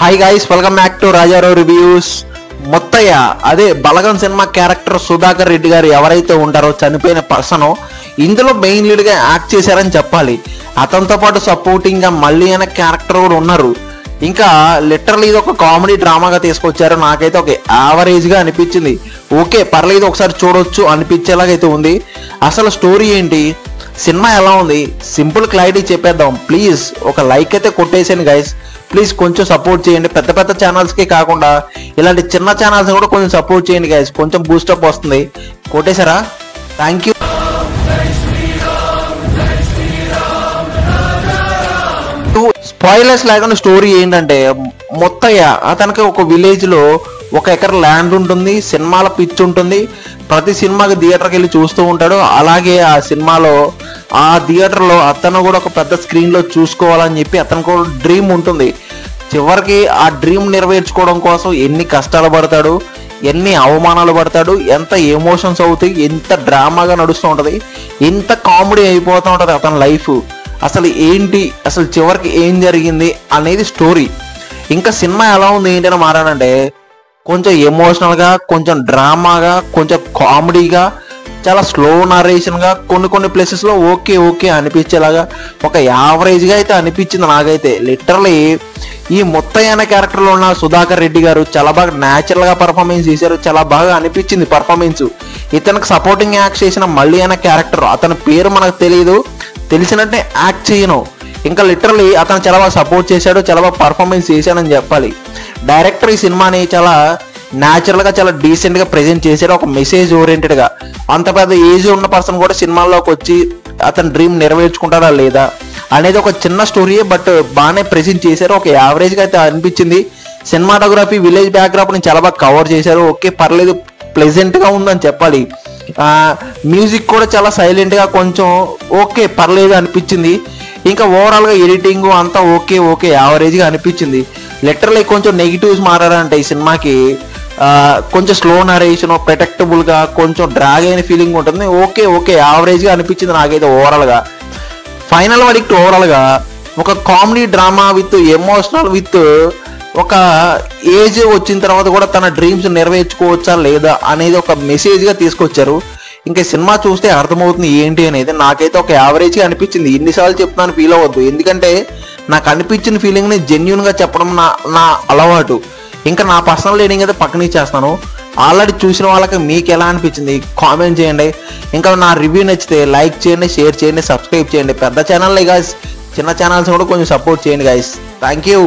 Hi guys, welcome back to Rajarao reviews. Mottayya అదే Balagam cinema character Sudhakar Reddy garu ఎవరైతే ఉంటారో చనిపోయిన పర్సన్ ఇందులో మెయిన్ లీడ్ గా యాక్ట్ చేశారని చెప్పాలి. అతనితో పాటు సపోర్టింగ్ గా మళ్ళీ అనే క్యారెక్టర్ కూడా ఉన్నారు. ఇంకా లిటరల్లీ ఇది ఒక కామెడీ డ్రామాగా తీసుకొచ్చారు. నాకైతే ఒక యావరేజ్ గా అనిపించింది. ఓకే పర్లేదు, ఒకసారి చూడొచ్చు అనిపించేలాగైతే ఉంది. అసలు స్టోరీ ఏంటి, సినిమా ఎలా ఉంది, సింపుల్ క్లారిటీ చెప్పేద్దాం. ప్లీజ్ ఒక లైక్ అయితే కొట్టేసాను గైస్. ప్లీజ్ కొంచెం సపోర్ట్ చేయండి. పెద్ద పెద్ద ఛానల్స్కి కాకుండా ఇలాంటి చిన్న ఛానల్స్ కూడా కొంచెం సపోర్ట్ చేయండి గైస్. కొంచెం బూస్టప్ వస్తుంది. కొట్టేశారా? Thank you. స్పాయిలర్స్ లేకుండా స్టోరీ ఏంటంటే, మొత్తయ్య అతనికి ఒక విలేజ్ లో 1 ఎకర్ ల్యాండ్ ఉంటుంది, సినిమాల పిచ్ ఉంటుంది. ప్రతి సినిమాకి థియేటర్కి వెళ్ళి చూస్తూ ఉంటాడు. అలాగే ఆ సినిమాలో ఆ థియేటర్లో అతను కూడా ఒక పెద్ద స్క్రీన్ లో చూసుకోవాలని చెప్పి అతనికి కూడా డ్రీమ్ ఉంటుంది. చివరికి ఆ డ్రీమ్ నెరవేర్చుకోవడం కోసం ఎన్ని కష్టాలు పడతాడు, ఎన్ని అవమానాలు పడతాడు, ఎంత ఎమోషన్స్ అవుతాయి, ఎంత డ్రామాగా నడుస్తూ ఉంటుంది, ఎంత కామెడీ అయిపోతూ ఉంటుంది అతని లైఫ్. అసలు ఏంటి, అసలు చివరికి ఏం జరిగింది అనేది స్టోరీ. ఇంకా సినిమా ఎలా ఉంది ఏంటని మారానంటే, కొంచెం ఎమోషనల్గా, కొంచెం డ్రామాగా, కొంచెం కామెడీగా, చాలా స్లో నరేషన్గా, కొన్ని ప్లేసెస్లో ఓకే ఓకే అనిపించేలాగా ఒక యావరేజ్గా అయితే అనిపించింది నాకైతే. లిటరలీ ఈ మొత్తయ్య అనే క్యారెక్టర్లో ఉన్న సుధాకర్ రెడ్డి గారు చాలా బాగా న్యాచురల్గా పర్ఫార్మెన్స్ చేశారు. చాలా బాగా అనిపించింది పర్ఫార్మెన్స్. ఇతనికి సపోర్టింగ్ యాక్ట్ చేసిన మళ్ళీ అనే క్యారెక్టర్, అతని పేరు మనకు తెలియదు, తెలిసినట్టే యాక్ట్ చేయను. ఇంకా లిటరలీ అతను చాలా బాగా సపోర్ట్ చేశాడు, చాలా బాగా పర్ఫార్మెన్స్ చేశాడని చెప్పాలి. డైరెక్టర్ ఈ సినిమాని చాలా న్యాచురల్గా, చాలా డీసెంట్గా ప్రజెంట్ చేశాడు, ఒక మెసేజ్ ఓరియంటెడ్గా. అంత పెద్ద ఏజ్ ఉన్న పర్సన్ కూడా సినిమాల్లోకి వచ్చి అతని డ్రీమ్ నెరవేర్చుకుంటారా లేదా అనేది ఒక చిన్న స్టోరీయే, బట్ బాగానే ప్రెజెంట్ చేశారు. ఒక యావరేజ్గా అయితే అనిపించింది. సినిమాటోగ్రఫీ, విలేజ్ బ్యాక్డ్రాప్ని చాలా బాగా కవర్ చేశారు. ఓకే పర్లేదు, ప్లెజెంట్గా ఉందని చెప్పాలి. మ్యూజిక్ కూడా చాలా సైలెంట్గా, కొంచెం ఓకే పర్లేదు అనిపించింది. ఇంకా ఓవరాల్గా ఎడిటింగ్ అంతా ఓకే ఓకే యావరేజ్గా అనిపించింది. లిటరలీ కొంచెం నెగిటివ్స్ మారారంటే ఈ సినిమాకి కొంచెం స్లో నరేషన్, ప్రెడిక్టబుల్గా, కొంచెం డ్రాగ్ అయిన ఫీలింగ్ ఉంటుంది. ఓకే ఓకే యావరేజ్గా అనిపించింది నాకైతే ఓవరాల్గా. ఫైనల్ వరకు ఓవరాల్గా ఒక comedy drama with emotional with ఒక ఏజ్ వచ్చిన తర్వాత కూడా తన డ్రీమ్స్ నెరవేర్చుకోవచ్చా లేదా అనేది ఒక మెసేజ్గా తీసుకొచ్చారు. ఇంకా సినిమా చూస్తే అర్థమవుతుంది ఏంటి అనేది. నాకైతే ఒక యావరేజ్గా అనిపించింది. ఎన్నిసార్లు చెప్తున్నాను ఫీల్ అవ్వద్దు, ఎందుకంటే నాకు అనిపించిన ఫీలింగ్ని జెన్యున్గా చెప్పడం నా అలవాటు. ఇంకా నా పర్సనల్ రీడింగ్ అయితే పక్కన ఇచ్చేస్తాను. ఆల్రెడీ చూసిన వాళ్ళకి మీకు ఎలా అనిపించింది కామెంట్ చేయండి. ఇంకా నా రివ్యూ నచ్చితే లైక్ చేయండి, షేర్ చేయండి, సబ్స్క్రైబ్ చేయండి. పెద్ద ఛానల్ గాయస్, చిన్న ఛానల్స్ కూడా కొంచెం సపోర్ట్ చేయండి గాయస్. Thank you.